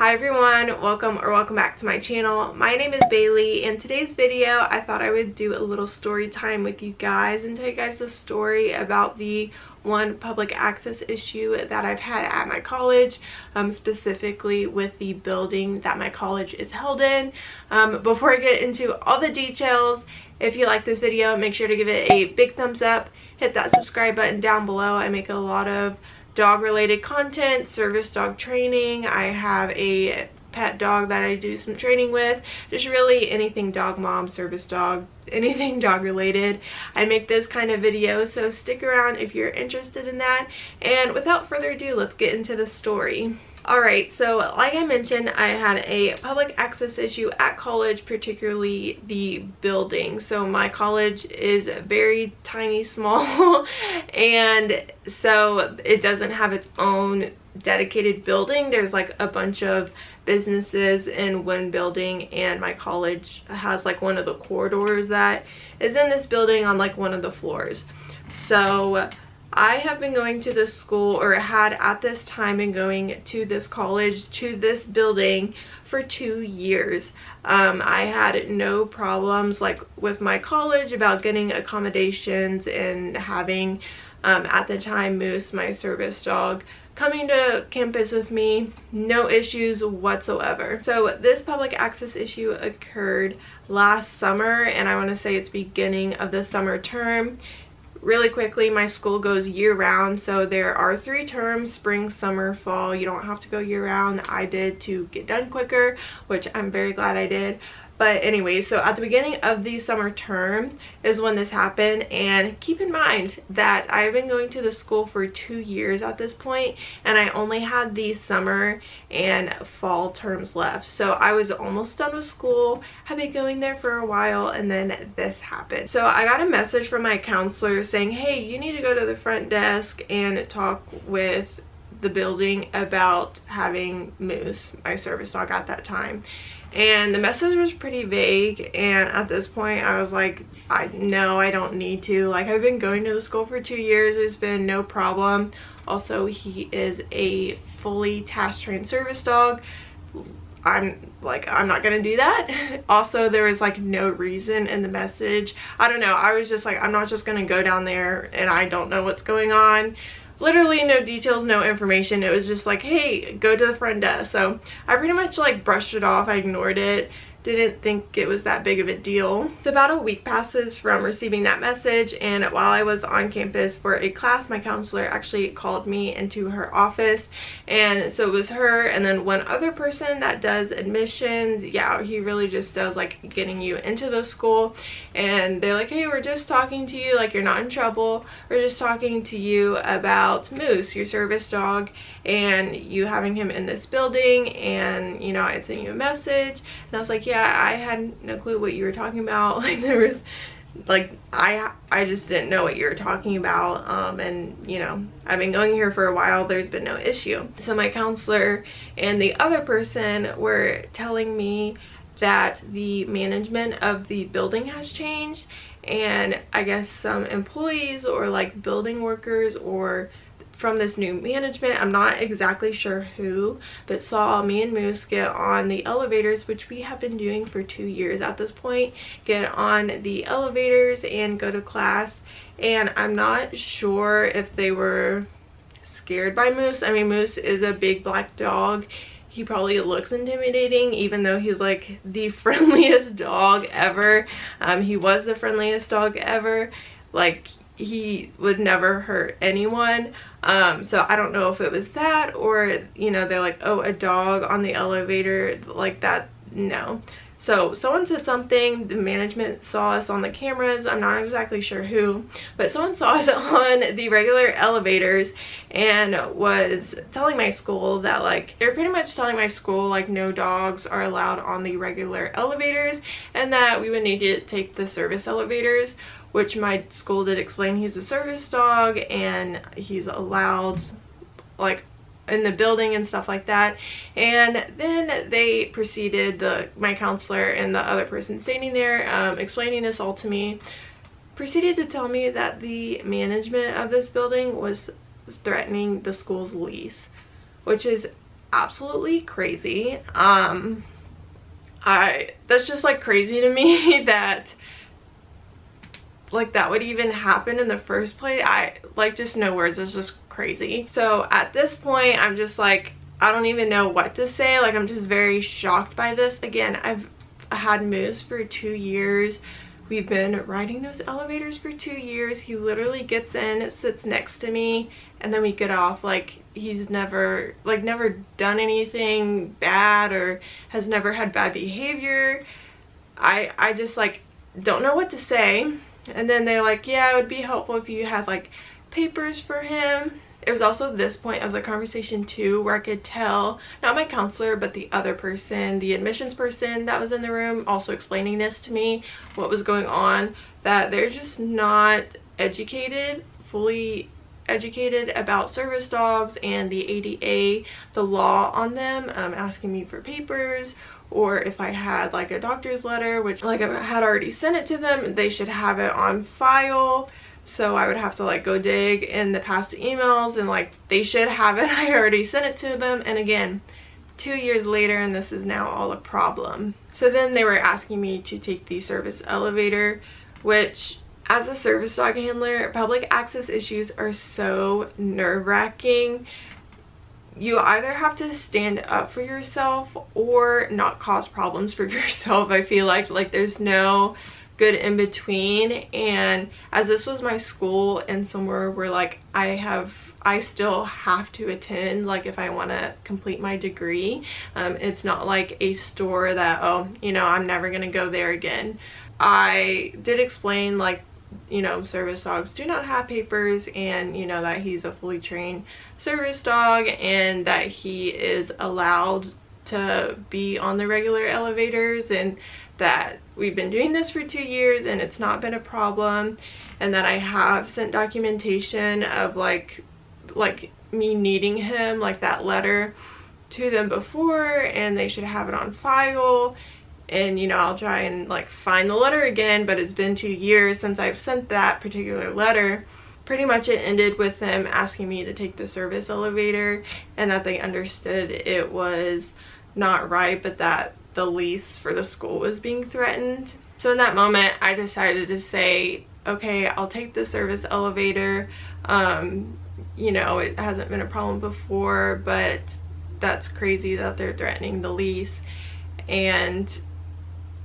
Hi everyone, welcome back to my channel. My name is Bailee. In today's video I thought I would do a little story time with you guys and tell you guys the story about the one public access issue that I've had at my college, specifically with the building that my college is held in. Before I get into all the details, if you like this video, make sure to give it a big thumbs up, hit that subscribe button down below. I make a lot of dog related content, service dog training. I have a pet dog that I do some training with. Just really anything dog mom, service dog, anything dog related. I make this kind of video, so stick around if you're interested in that. And without further ado, let's get into the story. Alright, so like I mentioned, I had a public access issue at college, particularly the building. So my college is very tiny, small, and so it doesn't have its own dedicated building. There's like a bunch of businesses in one building, and my college has like one of the corridors that is in this building on like one of the floors. So I have been going to this school, or had at this time been going to this college, to this building for 2 years. I had no problems like with my college about getting accommodations and having at the time Moose, my service dog, coming to campus with me. No issues whatsoever. So this public access issue occurred last summer, and I want to say it's beginning of the summer term. Really quickly, my school goes year-round, so there are 3 terms: spring, summer, fall. You don't have to go year-round. I did to get done quicker, which I'm very glad I did. But anyway, so at the beginning of the summer term is when this happened, and keep in mind that I've been going to the school for 2 years at this point, and I only had the summer and fall terms left. So I was almost done with school, had been going there for a while, and then this happened. So I got a message from my counselor saying, hey, you need to go to the front desk and talk with the building about having Moose, my service dog at that time. And the message was pretty vague, and at this point I was like, no, I don't need to. Like, I've been going to the school for 2 years. There's been no problem. Also, he is a fully task trained service dog. I'm not gonna do that. Also, there was like no reason in the message. I don't know, I was just like, I'm not just gonna go down there and I don't know what's going on. Literally no details, no information. It was just like, hey, go to the front desk. So I pretty much like brushed it off. I ignored it. Didn't think it was that big of a deal. So about a week passes from receiving that message, and while I was on campus for a class, my counselor actually called me into her office. And so it was her and then one other person that does admissions. Yeah, he really just does like getting you into the school. And they're like, hey, we're just talking to you, like, you're not in trouble. We're just talking to you about Moose, your service dog, and you having him in this building, and you know, I had sent you a message. And I was like, yeah, I had no clue what you were talking about. Like, there was like, I just didn't know what you were talking about. And you know, I've been going here for a while. There's been no issue. So my counselor and the other person were telling me that the management of the building has changed, and I guess some employees or like building workers or from this new management, I'm not exactly sure who, but saw me and Moose get on the elevators, which we have been doing for 2 years at this point, get on the elevators and go to class. And I'm not sure if they were scared by Moose. I mean, Moose is a big black dog. He probably looks intimidating, even though he's like the friendliest dog ever. He was the friendliest dog ever. Like, he would never hurt anyone. So I don't know if it was that, or you know, they're like, oh, a dog on the elevator like that. No. So someone said something, the management saw us on the cameras. I'm not exactly sure who, but someone saw us on the regular elevators and was telling my school that, like, they're pretty much telling my school like no dogs are allowed on the regular elevators, and that we would need to take the service elevators, which my school did explain he's a service dog and he's allowed like in the building and stuff like that. And then they proceeded, my counselor and the other person standing there explaining this all to me, proceeded to tell me that the management of this building was threatening the school's lease, which is absolutely crazy. That's just like crazy to me that like that would even happen in the first place. I like just no words. It's just crazy. So at this point I'm just like, I don't even know what to say. Like, I'm just very shocked by this. Again, I've had moves for 2 years. We've been riding those elevators for 2 years. He literally gets in, sits next to me, and then we get off. Like, he's never done anything bad or has never had bad behavior. I just like don't know what to say. And then they're like, yeah, it would be helpful if you had like papers for him. It was also this point of the conversation too where I could tell, not my counselor, but the other person, the admissions person that was in the room, also explaining this to me, what was going on, that they're just not educated, fully educated about service dogs and the ADA, the law on them, asking me for papers, or if I had like a doctor's letter, which like I had already sent it to them, they should have it on file. So I would have to like go dig in the past emails and like they should have it. I already sent it to them, and again 2 years later, and this is now all a problem. So then they were asking me to take the service elevator, which as a service dog handler, public access issues are so nerve-wracking. You either have to stand up for yourself or not cause problems for yourself. I feel like there's no good in between. And as this was my school and somewhere where like I still have to attend, like if I want to complete my degree, it's not like a store that, oh, you know, I'm never gonna go there again. I did explain, like, you know, service dogs do not have papers, and you know that he's a fully trained service dog and that he is allowed to be on the regular elevators, and that we've been doing this for 2 years and it's not been a problem, and that I have sent documentation of like me needing him, like that letter, to them before, and they should have it on file. And you know, I'll try and like find the letter again, but it's been 2 years since I've sent that particular letter. Pretty much it ended with them asking me to take the service elevator, and that they understood it was not right, but that the lease for the school was being threatened. So in that moment I decided to say, okay, I'll take the service elevator. You know, it hasn't been a problem before, but that's crazy that they're threatening the lease. And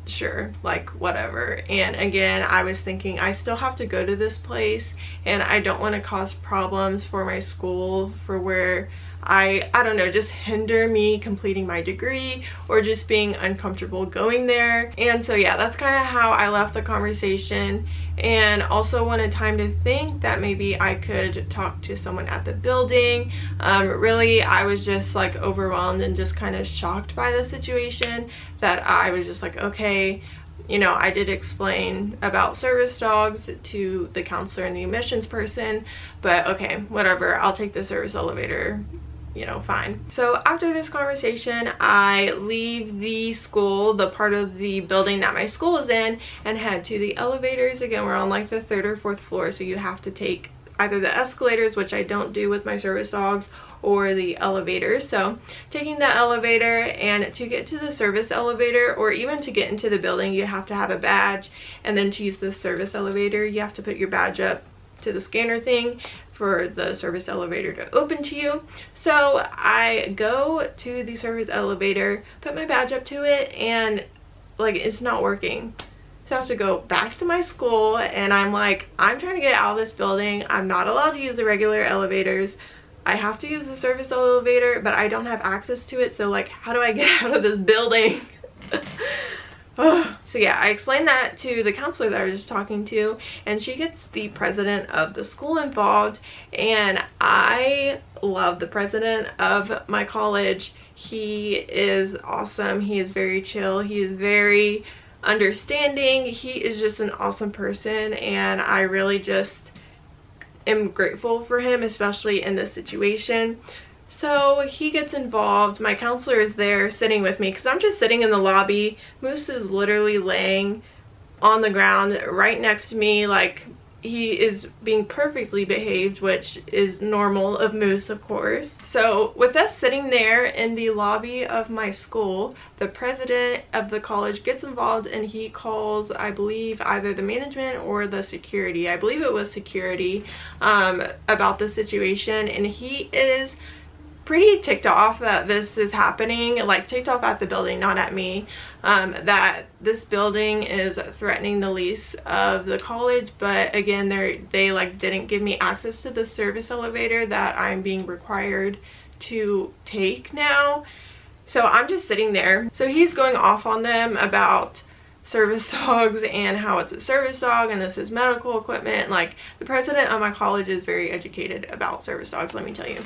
sure, like whatever. And again, I was thinking I still have to go to this place, and I don't want to cause problems for my school, for where I don't know, just hinder me completing my degree or just being uncomfortable going there. And so yeah, that's kind of how I left the conversation, and also wanted time to think that maybe I could talk to someone at the building. Really, I was just like overwhelmed and just kind of shocked by the situation, that I was just like, okay, you know, I did explain about service dogs to the counselor and the admissions person, but okay, whatever, I'll take the service elevator, you know, fine. So after this conversation, I leave the school, the part of the building that my school is in, and head to the elevators. Again, we're on like the 3rd or 4th floor, so you have to take either the escalators, which I don't do with my service dogs, or the elevators. So taking the elevator, and to get to the service elevator, or even to get into the building, you have to have a badge, and then to use the service elevator you have to put your badge up to the scanner thing for the service elevator to open to you. So I go to the service elevator, put my badge up to it, and like it's not working. So I have to go back to my school, and I'm like, I'm trying to get out of this building. I'm not allowed to use the regular elevators. I have to use the service elevator, but I don't have access to it. So like, how do I get out of this building? So yeah, I explained that to the counselor that I was just talking to, and she gets the president of the school involved. And I love the president of my college. He is awesome. He is very chill. He is very understanding. He is just an awesome person, and I really just am grateful for him, especially in this situation. So he gets involved. My counselor is there sitting with me because I'm just sitting in the lobby. Moose is literally laying on the ground right next to me, like he is being perfectly behaved, which is normal of Moose, of course. So with us sitting there in the lobby of my school, the president of the college gets involved and he calls, I believe, either the management or the security, I believe it was security, about the situation, and he is pretty ticked off that this is happening, like ticked off at the building, not at me, that this building is threatening the lease of the college. But again, they like didn't give me access to the service elevator that I'm being required to take now. So I'm just sitting there. So he's going off on them about service dogs and how it's a service dog and this is medical equipment. Like, the president of my college is very educated about service dogs, let me tell you.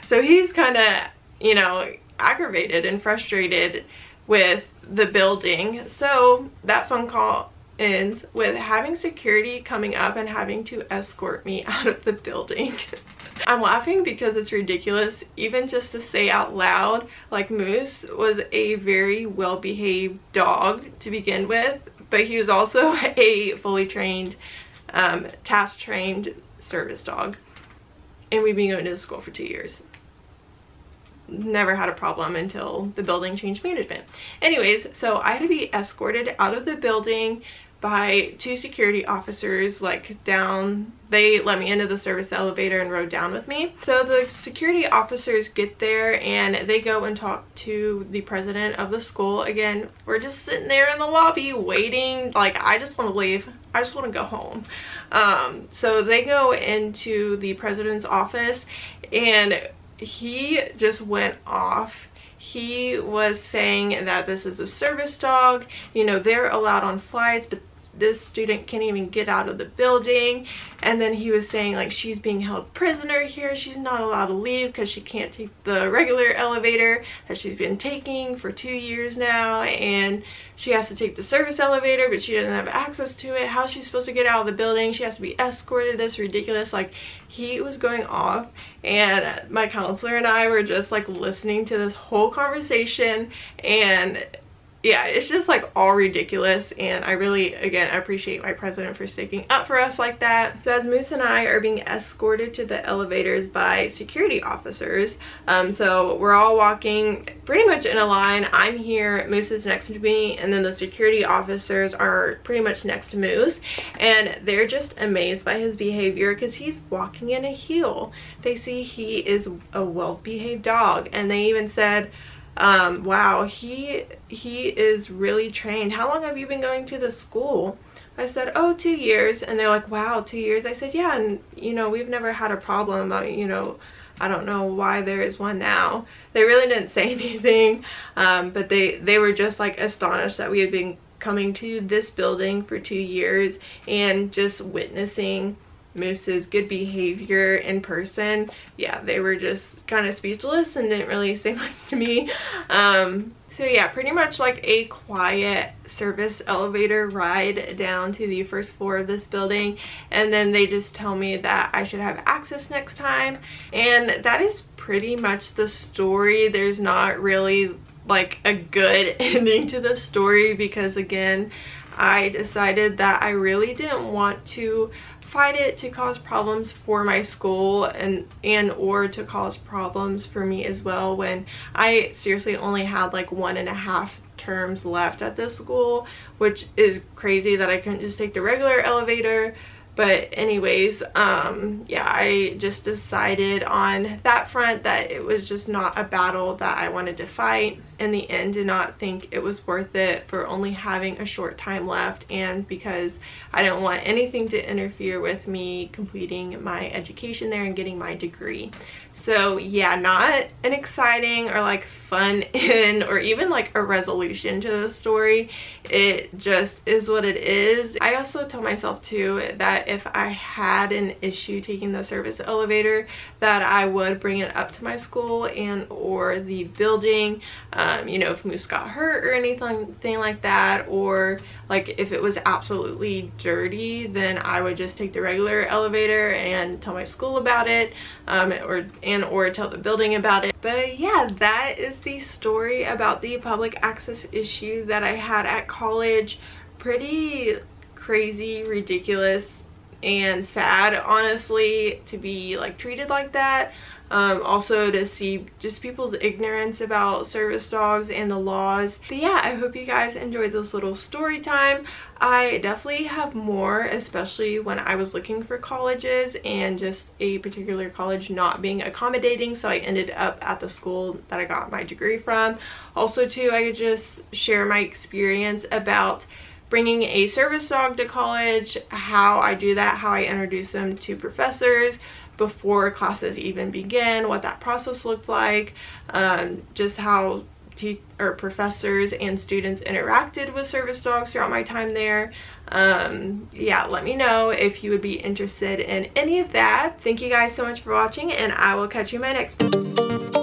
So he's kind of, you know, aggravated and frustrated with the building. So that phone call ends with having security coming up and having to escort me out of the building. I'm laughing because it's ridiculous, even just to say out loud, like, Moose was a very well-behaved dog to begin with, but he was also a fully trained, task-trained service dog. And we've been going to the school for 2 years. Never had a problem until the building changed management. Anyways, so I had to be escorted out of the building by 2 security officers, like down. They let me into the service elevator and rode down with me. So the security officers get there and they go and talk to the president of the school. Again, we're just sitting there in the lobby waiting. Like, I just want to leave. I just want to go home. So they go into the president's office and he just went off. He was saying that this is a service dog, you know, they're allowed on flights, but this student can't even get out of the building. And then he was saying, like, she's being held prisoner here, she's not allowed to leave because she can't take the regular elevator that she's been taking for 2 years now, and she has to take the service elevator but she doesn't have access to it. How's she supposed to get out of the building? She has to be escorted. This is ridiculous. Like, he was going off, and my counselor and I were just like listening to this whole conversation, and yeah, it's just like all ridiculous. And I really, again, appreciate my president for sticking up for us like that. So as Moose and I are being escorted to the elevators by security officers, so we're all walking pretty much in a line. I'm here, Moose is next to me, and then the security officers are pretty much next to Moose, and they're just amazed by his behavior because he's walking in a heel. They see he is a well-behaved dog, and they even said, wow, he is really trained. How long have you been going to the school? I said, oh, 2 years. And they're like, wow, 2 years? I said, yeah, and you know, we've never had a problem about, you know, I don't know why there is one now. They really didn't say anything, but they were just like astonished that we had been coming to this building for 2 years and just witnessing Moose's good behavior in person. Yeah, they were just kind of speechless and didn't really say much to me. So yeah, pretty much like a quiet service elevator ride down to the first floor of this building, and then they just tell me that I should have access next time, and that is pretty much the story. There's not really like a good ending to the story because, again, I decided that I really didn't want to fight it to cause problems for my school and or to cause problems for me as well, when I seriously only had like 1.5 terms left at this school, which is crazy that I couldn't just take the regular elevator. But anyways, yeah, I just decided on that front that it was just not a battle that I wanted to fight. In the end, did not think it was worth it for only having a short time left, and because I didn't want anything to interfere with me completing my education there and getting my degree. So yeah, not an exciting or like fun end or even like a resolution to the story. It just is what it is. I also told myself too that if I had an issue taking the service elevator, that I would bring it up to my school and or the building. You know, if Moose got hurt or anything like that, or like if it was absolutely dirty, then I would just take the regular elevator and tell my school about it, or tell the building about it. But yeah, that is the story about the public access issue that I had at college. Pretty crazy, ridiculous, and sad, honestly, to be like treated like that. Also to see just people's ignorance about service dogs and the laws. But yeah, I hope you guys enjoyed this little story time. I definitely have more, especially when I was looking for colleges and just a particular college not being accommodating, so I ended up at the school that I got my degree from. Also too, I could just share my experience about bringing a service dog to college, how I do that, how I introduce them to professors before classes even begin, what that process looked like, just how professors and students interacted with service dogs throughout my time there. Yeah, let me know if you would be interested in any of that. Thank you guys so much for watching, and I will catch you in my next one.